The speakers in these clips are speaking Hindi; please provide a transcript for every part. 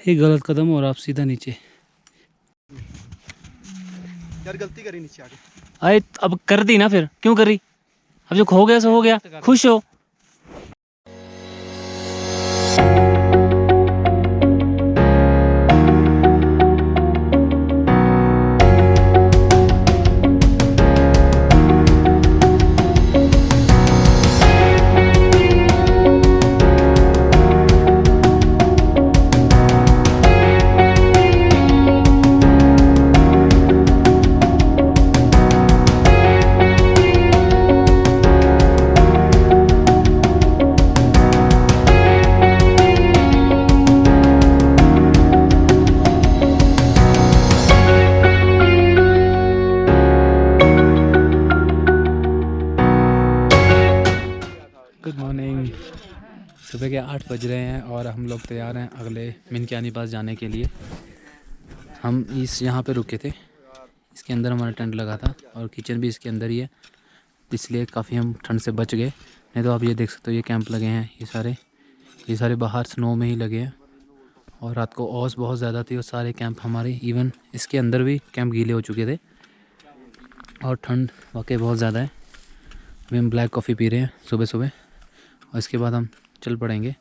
एक गलत कदम और आप सीधा नीचे। यार गलती करी नीचे आके। अरे अब कर दी ना, फिर क्यों करी? अब जो हो गया सो हो गया, खुश हो। Good morning. सुबह के 8 बज रहे हैं और हम लोग तैयार हैं अगले मिनक्यानी पास जाने के लिए। हम यहाँ पे रुके थे, इसके अंदर हमारा टेंट लगा था और किचन भी इसके अंदर ही है, इसलिए काफ़ी हम ठंड से बच गए। नहीं तो आप ये देख सकते हो, ये कैंप लगे हैं, ये सारे बाहर स्नो में ही लगे हैं। और रात को ओस बहुत ज़्यादा थी और सारे कैंप हमारे, इवन इसके अंदर भी कैंप गीले हो चुके थे और ठंड वाकई बहुत ज़्यादा है। अभी हम ब्लैक कॉफ़ी पी रहे हैं सुबह सुबह और इसके बाद हम चल पड़ेंगे।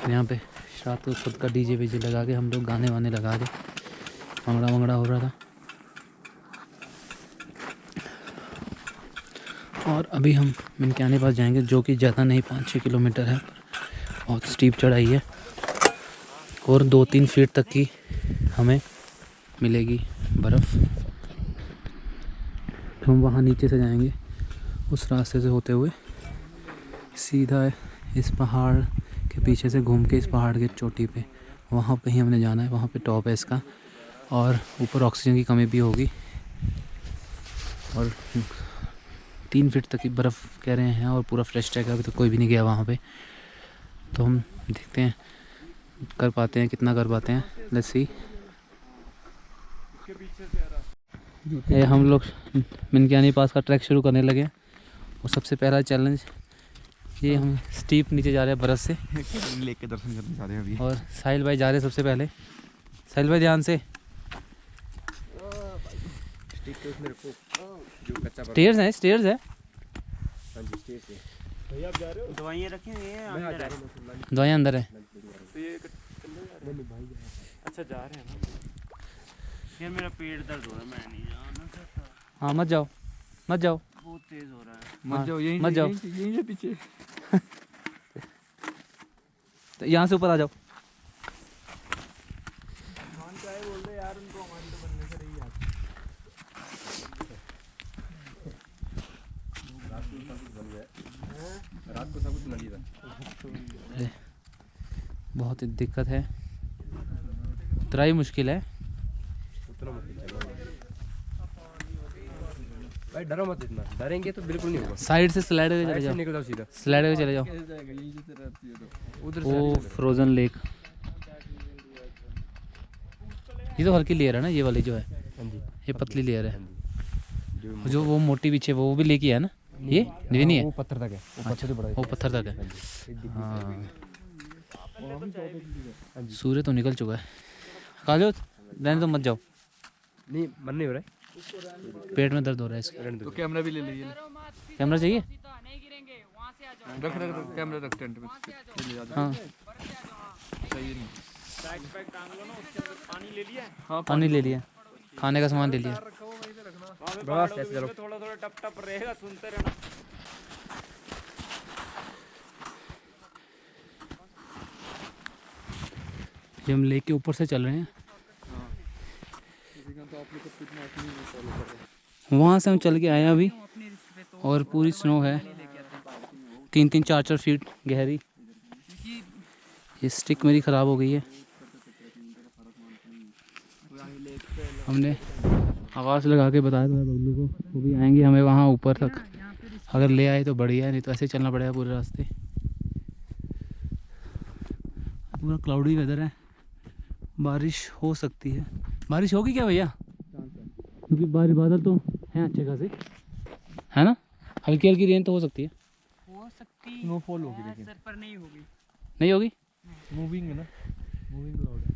यहाँ पे रात को खुद का डीजे वीजे लगा के हम लोग गाने वाने लगा के भंगड़ा वंगड़ा हो रहा था। और अभी हम मिनक्यानी पास जाएंगे, जो कि ज़्यादा नहीं 5-6 किलोमीटर है, बहुत स्टीप चढ़ाई है और 2-3 फीट तक की हमें मिलेगी बर्फ़। तो हम वहाँ नीचे से जाएंगे, उस रास्ते से होते हुए सीधा इस पहाड़ के पीछे से घूम के इस पहाड़ के चोटी पे, वहाँ पे ही हमने जाना है। वहाँ पे टॉप है इसका और ऊपर ऑक्सीजन की कमी भी होगी और 3 फीट तक की बर्फ़ कह रहे हैं और पूरा फ्रेश ट्रैक है। अभी तो कोई भी नहीं गया वहाँ पे, तो हम देखते हैं कर पाते हैं, कितना कर पाते हैं। Let's see. ये हम लोग मिनक्यानी पास का ट्रैक शुरू करने लगे और सबसे पहला चैलेंज ये, हम स्टीप नीचे जा रहे हैं बरस से लेक के दर्शन करने जा रहे हैं अभी। और साहिल भाई जा रहे हैं सबसे पहले। साहिल भाई ध्यान से, स्टेयर्स हैं, स्टेयर्स है। दवाइयाँ रखी हुई हैं अंदर है। दवाइयाँ अंदर है। अच्छा जा रहे हैं ना यार, मेरा पेट दर्द हो रहा है, मैं नहीं जाना चाहता। हाँ मत जाओ, मत जाओ, बहुत तेज हो रहा है। मत जाओ, मत जाओ, यहीं से पीछे। तो यहाँ से ऊपर आ जाओ। बोल रहे यार, उनको हमारी तो बनने से रही रात को सब कुछ नली था। बहुत ही दिक्कत है, उतराई मुश्किल है भाई। डरो मत इतना, डरेंगे तो बिल्कुल नहीं होगा। साइड से स्लाइड करके चले जाओ, निकल जाओ सीधा, स्लाइड करके चले जाओ। उधर वो फ्रोजन लेक, ये तो हल्की लेयर है ना, ये वाली जो है, ये पतली लेयर है। जो वो मोटी पीछे वो भी लेके है ना, ये नहीं है, वो पत्थर तक है। अच्छा, वो पत्थर तक है। हाँ, सूर्य तो निकल चुका है। कहा जाओ, रहने तो मत जाओ, नहीं मन नहीं हो रहा है, पेट में दर्द हो रहा है इसके। तो कैमरा भी ले लीजिए। कैमरा चाहिए? रख कैमरा रख टेंट में। हाँ सही नहीं, बैकपैक टांग लो ना, उसके अंदर पानी ले लिया। हाँ पानी ले लिया, खाने का सामान ले लिया। बस ऐसे चलो। थोड़ा थोड़ा टप टप रहेगा, सुनते रहना। ये हम लेक के ऊपर से चल रहे हैं, वहाँ से हम चल के आए हैं अभी और पूरी स्नो है, 3-3, 4-4 फीट गहरी। ये स्टिक मेरी ख़राब हो गई है, हमने आवाज़ लगा के बताया था बबलू को, वो भी आएंगे हमें वहाँ ऊपर तक। अगर ले आए तो बढ़िया है, नहीं तो ऐसे चलना पड़ेगा पूरे रास्ते। पूरा क्लाउडी वेदर है, बारिश हो सकती है। बारिश होगी क्या भैया? क्योंकि बादल तो हैं अच्छे खासे, है ना, हल्की हल्की रेन तो हो सकती है। सकती स्नोफॉल होगी है लेकिन सर, पर नहीं होगी। नहीं होगी? मूविंग है ना, मूविंग क्लाउड है।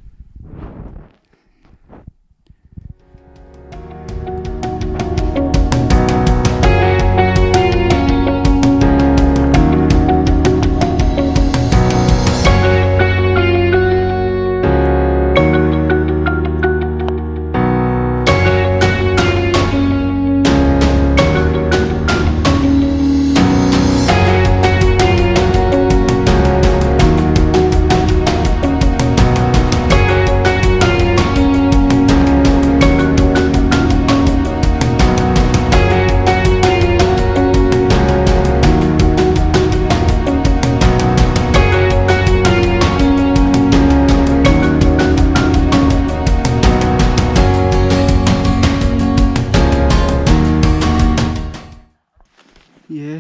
ये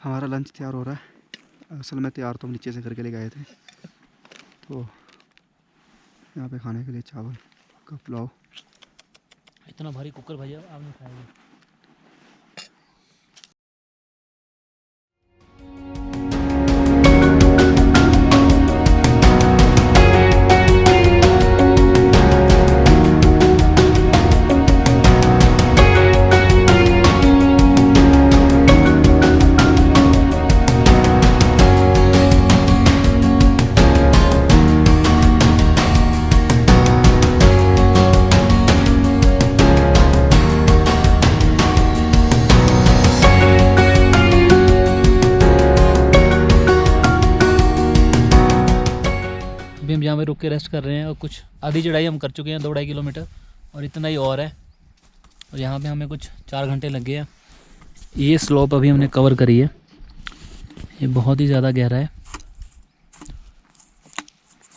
हमारा लंच तैयार हो रहा है। असल में तैयार तो हम नीचे से करके ले गए थे। तो यहाँ पे खाने के लिए चावल का पुलाव। इतना भारी कुकर भैया आप नहीं खाएंगे। अभी हम यहाँ पे रुक के रेस्ट कर रहे हैं और कुछ आधी चढ़ाई हम कर चुके हैं 2-2.5 किलोमीटर और इतना ही और है। और यहाँ पे हमें कुछ 4 घंटे लग गए हैं। ये स्लोप अभी हमने कवर करी है, ये बहुत ही ज़्यादा गहरा है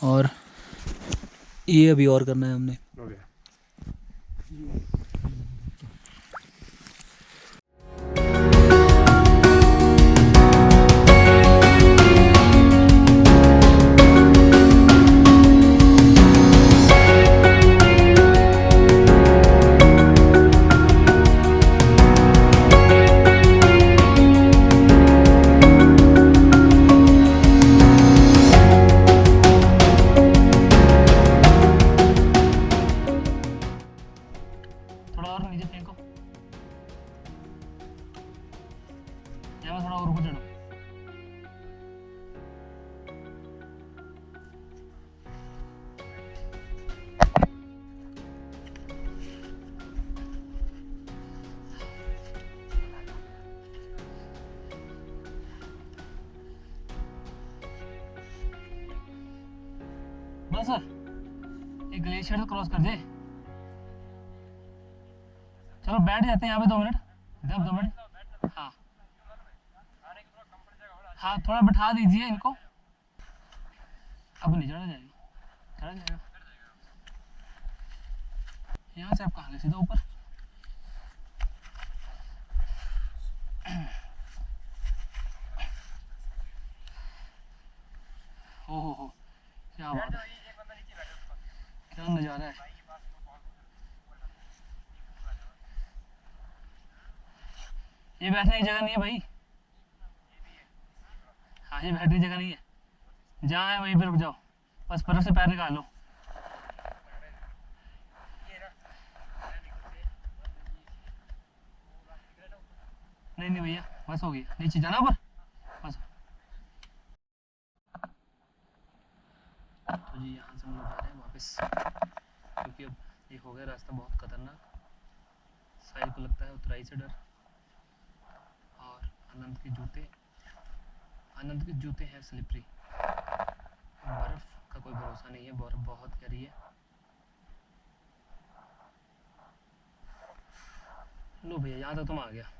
और ये अभी और करना है हमने। थोड़ा और नीचे फेंको, यहाँ थोड़ा और ऊपर चढ़ो। बस एक ग्लेशियर तो क्रॉस कर दे। चलो बैठ जाते हैं यहाँ पे 2 मिनट, जब 2 मिनट। हाँ हाँ, थोड़ा बैठा दीजिए इनको। अब नहीं चढ़ा जाएगा, चढ़ा जाएगा। यहाँ से आप कहाँ गए, सीधा ऊपर। हो क्या बात है, क्या नज़ारा है। ये बैठने की जगह नहीं है भाई। हाँ, ये बैठने की जगह नहीं है। जहाँ है वहीं पे रुक जाओ, बस बर्फ से पैर निकाल लो। नहीं भैया, बस हो गया, नीचे जाना ऊपर बस। तो जी यहाँ से हम लोग जा रहे हैं वापस, क्योंकि अब ये हो गया रास्ता बहुत खतरनाक। साहिल को लगता है उतराई से डर, और आनंद के जूते हैं स्लिपरी। बर्फ़ का कोई भरोसा नहीं है, बर्फ़ बहुत गहरी है। लो भैया, यहाँ तक तुम आ गया।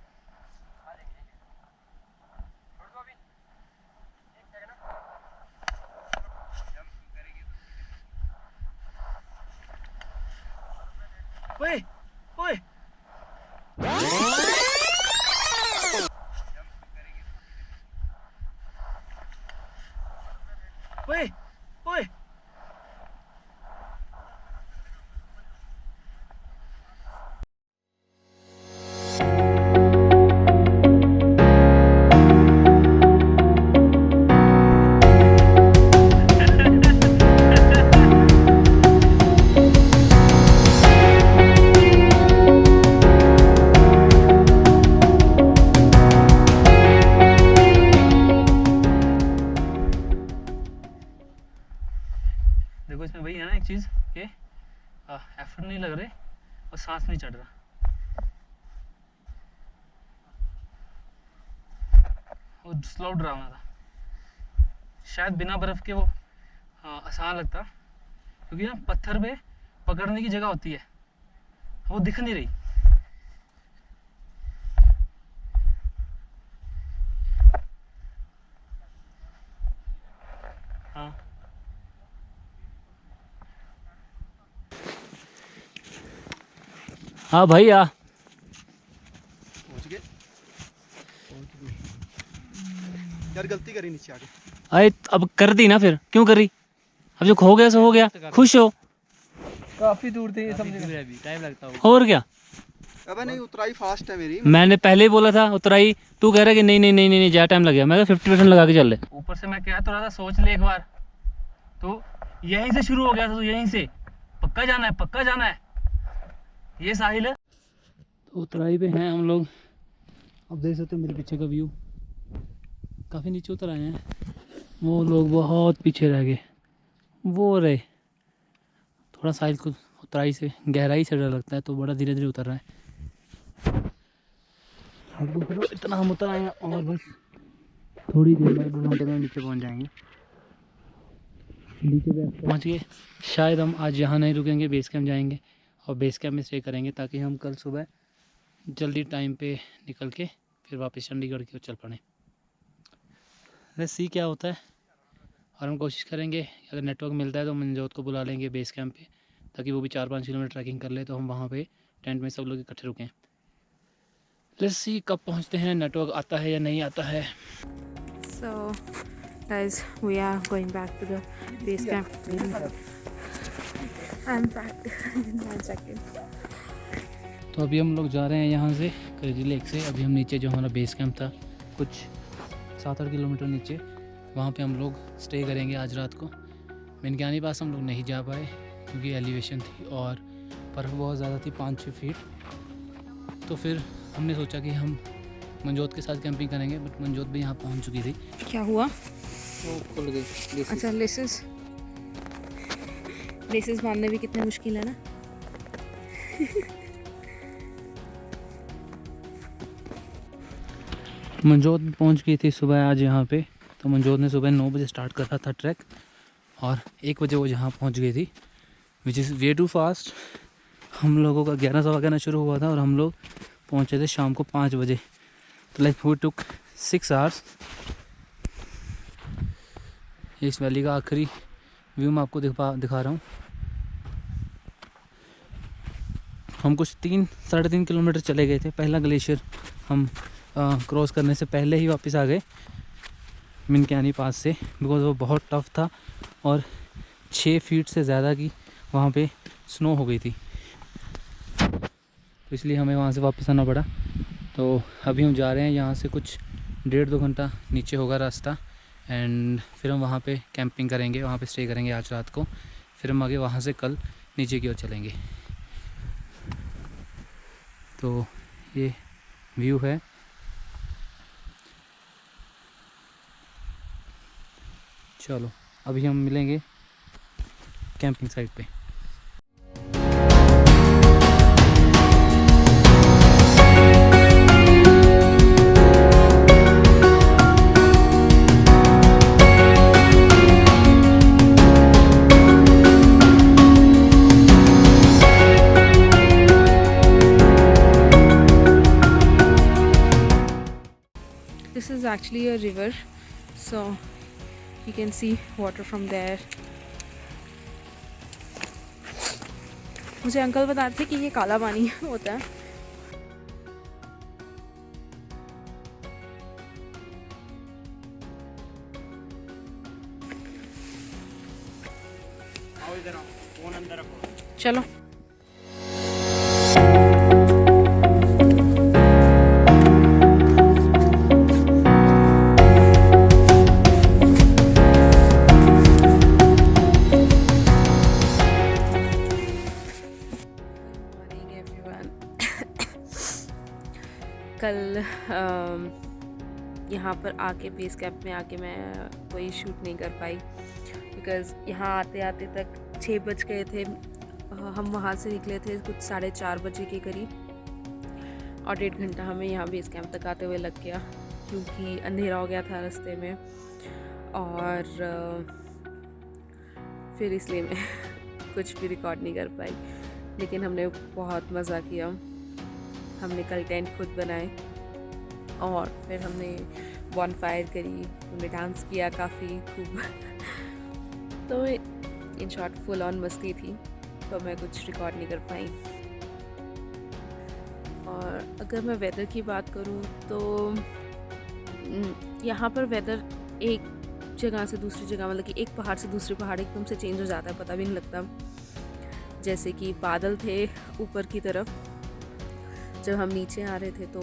ओए ओए ओए ओए, चीज़ ये एफर्ट नहीं लग रहे और सांस नहीं चढ़ रहा। वो स्लो ड्रामा था, शायद बिना बर्फ़ के वो आसान लगता, क्योंकि ना पत्थर पे पकड़ने की जगह होती है, वो दिख नहीं रही। हाँ हाँ भैया पहुँच गए। यार गलती करी नीचे आके। अरे अब कर दी ना, फिर क्यों करी? अब जो हो गया सो हो गया, खुश हो। काफी दूर थे, समझ अभी टाइम लगता होगा। और क्या, अबे नहीं, उतराई फास्ट है मेरी। मैंने पहले ही बोला था उतराई, तू कह रहा है कि नहीं नहीं नहीं नहीं, नहीं ज़्यादा टाइम लगेगा। मैं 50% लगा के चल ले। ऊपर से मैं कह तो रहा था सोच ले एक बार, तो यहीं से शुरू हो गया था, तो यहीं से पक्का जाना है, पक्का जाना है। ये साहिल है। तो उतराई पे हैं हम लोग। अब देख सकते हो मेरे पीछे का व्यू, काफ़ी नीचे उतर आए हैं। वो लोग बहुत पीछे रह गए, वो रहे। थोड़ा साहिल को उतराई से गहराई से डर लगता है, तो बड़ा धीरे धीरे उतर रहा है। इतना हम उतर आए हैं और बस थोड़ी देर में 2 घंटे में नीचे पहुंच जाएंगे। नीचे पहुंच गए। शायद हम आज यहाँ नहीं रुकेंगे, बेस कैंप जाएंगे और बेस कैंप में स्टे करेंगे, ताकि हम कल सुबह जल्दी टाइम पे निकल के फिर वापस चंडीगढ़ की ओर चल पड़े। लेट्स सी क्या होता है। और हम कोशिश करेंगे, अगर नेटवर्क मिलता है तो मनजोत को बुला लेंगे बेस कैंप पे, ताकि वो भी 4-5 किलोमीटर ट्रैकिंग कर ले, तो हम वहाँ पे टेंट में सब लोग इकट्ठे रुकें। लेट्स सी कब पहुँचते हैं, नेटवर्क आता है या नहीं आता है। So, guys, we are going back to the base camp. I'm back in 1 second. तो अभी हम लोग जा रहे हैं यहाँ से करेरी लेक से। अभी हम नीचे जो हमारा बेस कैंप था कुछ 7-8 किलोमीटर नीचे, वहाँ पे हम लोग स्टे करेंगे आज रात को। मिनक्यानी पास हम लोग नहीं जा पाए क्योंकि एलिवेशन थी और बर्फ़ बहुत ज़्यादा थी, 5-6 फीट। तो फिर हमने सोचा कि हम मनजोत के साथ कैंपिंग करेंगे, बट मनजोत भी यहाँ पहुँच चुकी थी। क्या हुआ? वो खुल गई। अच्छा, लेसेस बांधने भी कितने मुश्किल है ना। मनजोत भी पहुँच गई थी सुबह आज यहाँ पे। तो मनजोत ने सुबह 9 बजे स्टार्ट करा था ट्रैक और 1 बजे वो यहाँ पहुँच गई थी, which is way too fast. हम लोगों का 11 सवा 11 शुरू हुआ था और हम लोग पहुँचे थे शाम को 5 बजे। तो लाइक वी टुक 6 आवर्स। इस वैली का आखिरी व्यू मैं आपको दिखा रहा हूँ। हम कुछ 3-3.5 किलोमीटर चले गए थे। पहला ग्लेशियर हम क्रॉस करने से पहले ही वापस आ गए मिनक्यानी पास से, बिकॉज वो बहुत टफ़ था और 6 फीट से ज़्यादा की वहाँ पे स्नो हो गई थी, तो इसलिए हमें वहाँ से वापस आना पड़ा। तो अभी हम जा रहे हैं, यहाँ से कुछ 1.5-2 घंटा नीचे होगा रास्ता, एंड फिर हम वहाँ पे कैंपिंग करेंगे, वहाँ पे स्टे करेंगे आज रात को। फिर हम आगे वहाँ से कल नीचे की ओर चलेंगे। तो ये व्यू है। चलो अभी हम मिलेंगे कैंपिंग साइट पे। This is actually a river, so you can see water from there. मुझे अंकल बताते थे कि ये काला पानी होता है। चलो कल यहाँ पर आके बेस कैंप में आके मैं कोई शूट नहीं कर पाई, बिकॉज़ यहाँ आते आते तक 6 बज गए थे। हम वहाँ से निकले थे कुछ 4:30 बजे के करीब और 1.5 घंटा हमें यहाँ बेस कैंप तक आते हुए लग गया क्योंकि अंधेरा हो गया था रास्ते में। और फिर इसलिए मैं कुछ भी रिकॉर्ड नहीं कर पाई, लेकिन हमने बहुत मज़ा किया। हमने कल टेंट खुद बनाए और फिर हमने बॉनफायर करी, हमने डांस किया काफ़ी खूब। तो इन शॉर्ट फुल ऑन मस्ती थी, तो मैं कुछ रिकॉर्ड नहीं कर पाई। और अगर मैं वेदर की बात करूँ तो यहाँ पर वेदर एक जगह से दूसरी जगह, मतलब कि एक पहाड़ से दूसरे पहाड़ एकदम से चेंज हो जाता है, पता भी नहीं लगता। जैसे कि बादल थे ऊपर की तरफ, जब हम नीचे आ रहे थे तो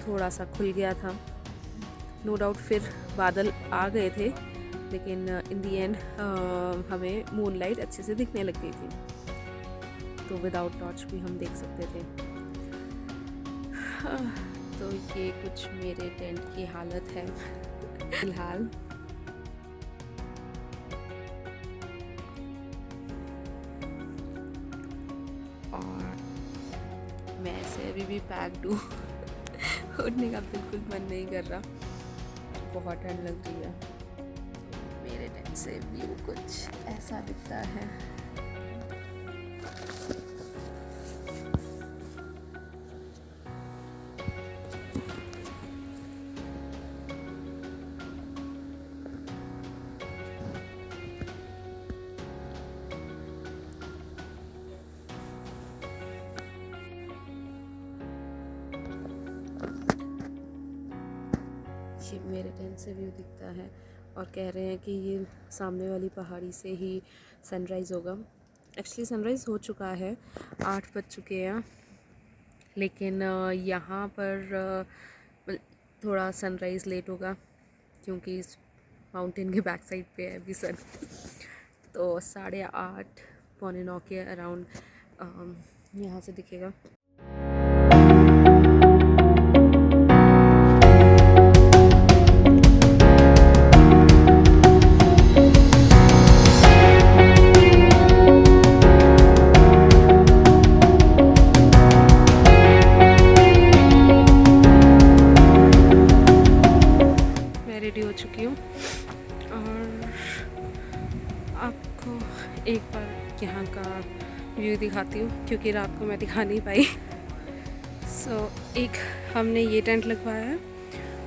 थोड़ा सा खुल गया था, नो डाउट। फिर बादल आ गए थे, लेकिन इन दी एंड हमें मूनलाइट अच्छे से दिखने लग गई थी, तो विदाउट टॉर्च भी हम देख सकते थे। तो ये कुछ मेरे टेंट की हालत है फिलहाल। और मैं ऐसे अभी भी पैक्ड हूँ उठने का बिल्कुल मन नहीं कर रहा, बहुत ठंड लग रही है। मेरे टेंट से व्यू कुछ ऐसा दिखता है। ये मेरे टेंट से व्यू दिखता है और कह रहे हैं कि ये सामने वाली पहाड़ी से ही सनराइज़ होगा। एक्चुअली सनराइज़ हो चुका है, 8 बज चुके हैं, लेकिन यहाँ पर थोड़ा सनराइज़ लेट होगा क्योंकि इस माउंटेन के बैक साइड पे है अभी सन। तो 8:30 पौने 9 के अराउंड यहाँ से दिखेगा। रेडी हो चुकी हूँ और आपको एक बार यहाँ का व्यू दिखाती हूँ क्योंकि रात को मैं दिखा नहीं पाई। एक हमने ये टेंट लगवाया है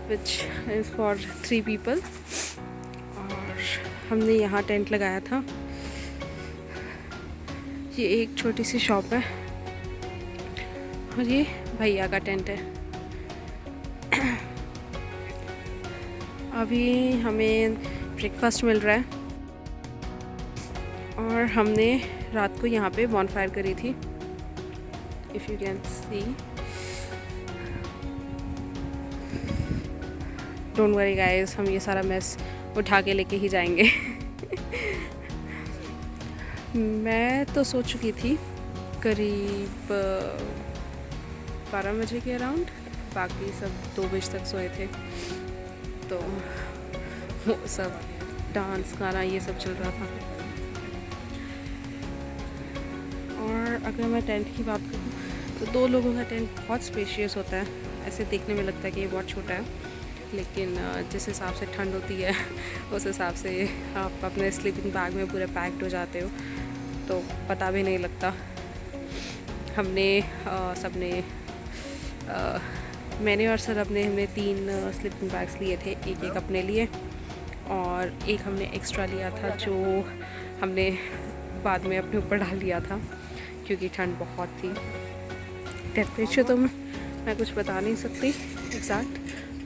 विच इज़ फॉर 3 पीपल, और हमने यहाँ टेंट लगाया था। ये एक छोटी सी शॉप है और ये भैया का टेंट है। अभी हमें ब्रेकफास्ट मिल रहा है और हमने रात को यहाँ पे बॉनफायर करी थी, if you can see. Don't worry guys, हम ये सारा मेस उठा के लेके ही जाएंगे। मैं तो सो चुकी थी करीब 12 बजे के अराउंड, बाकी सब 2 बजे तक सोए थे। तो वो सब डांस गाना ये सब चल रहा था। और अगर मैं टेंट की बात करूँ तो 2 लोगों का टेंट बहुत स्पेशियस होता है। ऐसे देखने में लगता है कि ये बहुत छोटा है, लेकिन जिस हिसाब से ठंड होती है उस हिसाब से आप अपने स्लीपिंग बैग में पूरे पैक्ड हो जाते हो, तो पता भी नहीं लगता। हमने सबने मैंने और सरब ने हमने 3 स्लीपिंग बैग्स लिए थे, एक अपने लिए और एक हमने एक्स्ट्रा लिया था जो हमने बाद में अपने ऊपर डाल लिया था क्योंकि ठंड बहुत थी। टेम्परेचर तो मैं कुछ बता नहीं सकती एग्जैक्ट,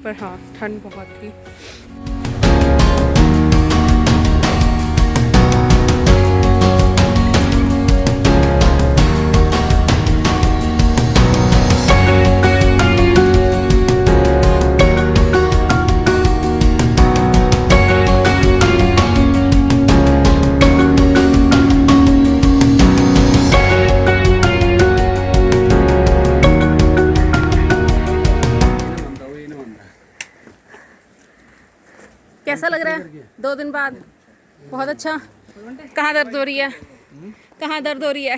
पर हाँ ठंड बहुत थी। कैसा लग रहा है 2 दिन बाद? बहुत अच्छा। कहाँ दर्द हो रही है? कहाँ दर्द हो रही है?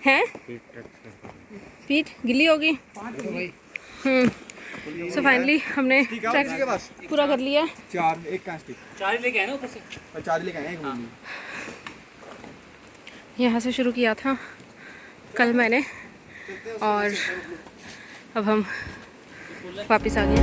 हैं? पीठ गिल्ली होगी। सो फाइनली हमने ट्रैक पूरा कर लिया। यहाँ से शुरू किया था कल मैंने, और अब हम वापस आ गए।